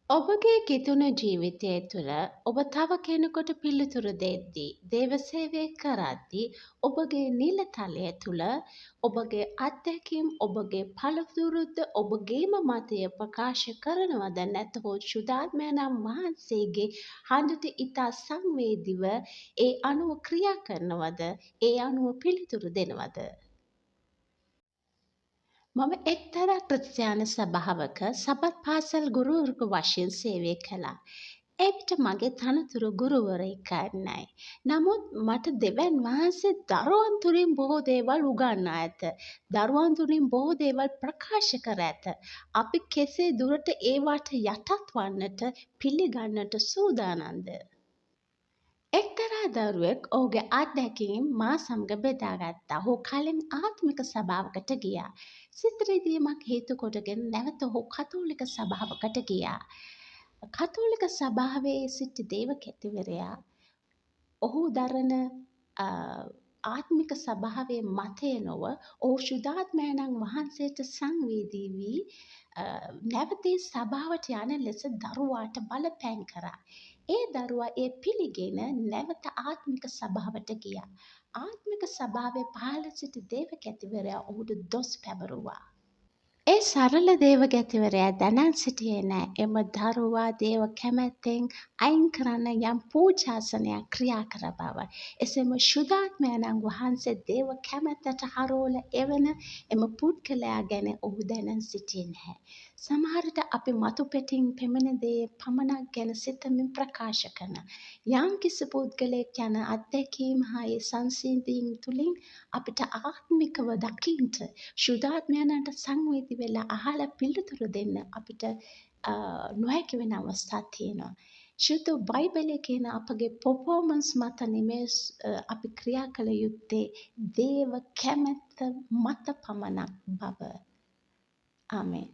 ඔබගේ කිතුුණ ජීවිතය තුළ ඔබ තව කෙනෙකොට පිළිතුරු දෙද්දී. දේවසේවය කරද්දී. ඔබගේ නිලතලය තුළ ඔබගේ අත්දැකීම් ඔබගේ පළතුරුද්ද ඔබගේම මතය ප්‍රකාශ කරනවද නැතහොත් ශුද්ධාත්මයණන් වහන්සේගේ හඬට ඉතා සංවේදිව ඒ අනුව ක්‍රියා කරනවද ඒ අනුව පිළිතුරු දෙනවද. මම එක්තරා ක්‍රිස්තියානි සභාවක සබත් පාසල් ගුරුවරයෙකු වශයෙන් සේවය කළා. එවිට මගේ තනතුර ගුරුවරයෙක්වන්නයි. නමුත් මට දෙවන් වහන්සේ දරුවන් තුළින් බොහෝ දේවල් උගන්වා ඇත. දරුවන් තුළින් බොහෝ දේවල් ප්‍රකාශ කර ඇත. අපි කෙසේ දුරට ඒවාට යටත් වන්නට පිළිගන්නට සූදානම්ද? එක්තරා දරුවෙක් ඔහුගේ අත්දැකීම් මා සමග බෙදාගත්තා. ඔහු කලින් ආත්මික සභාවකට ගියා. සිත රිදීමක් හේතු කොටගෙන නැවත ඔහු කතෝලික සභාවකට ගියා. කතෝලික සභාවේ සිටි දේවකැතිවරයා ඔහු දරන ආත්මික සභාවේ මතය නොව ඔහු ශුද්ධාත්මයණන් වහන්සේට සංවේදී වී නැවතී සභාවට යන ලෙස දරුවාට බලපෑම් කරා. ඒ දරුවා ඒ පිළිගෙන නැවත ආත්මික සභාවට ගියා. ආත්මික සභාවේ පහළ සිටි දේවකැතිවරයා ඔහුට දොස් පැවරුවා. ඒ සරල දේවගැතිවරයා දැනන් සිටියේ නෑ එම දරුවා දේව කැමැත්තෙන් අයින් කරන්න යම් පූජාසනයක් ක්‍රියා කර බව. එසේම ශුද්ධාත්මයණන් වහන්සේ දේව කැමැත්තට හරෝල එවන එම පුද්ගලයා ගැන ඔහු දැනන් සිටියේ නැහැ. සමහරට අපි මතු පෙටින් පෙමෙන දේ පමණක් ගැන සිතමින් ප්‍රකාශ කරන. යම් කිසි පුද්ගලයෙක් යන අත්දැකීම් හා ඒ සංසිඳීම් තුළින් අපිට ආත්මිකව දකින්ට ශුද්ධාත්මයණන්ට සංවේදී වෙලා අහලා පිළිතුරු දෙන්න අපිට නොහැකි වෙන අවස්ථා තියෙනවා. ශුද්ධ බයිබලයේ කියන අපගේ පර්ෆෝමන්ස් මත නෙමෙයි අපි ක්‍රියා කළ යුත්තේ දේව කැමැත්ත මත පමණක් බව. ආමෙන්.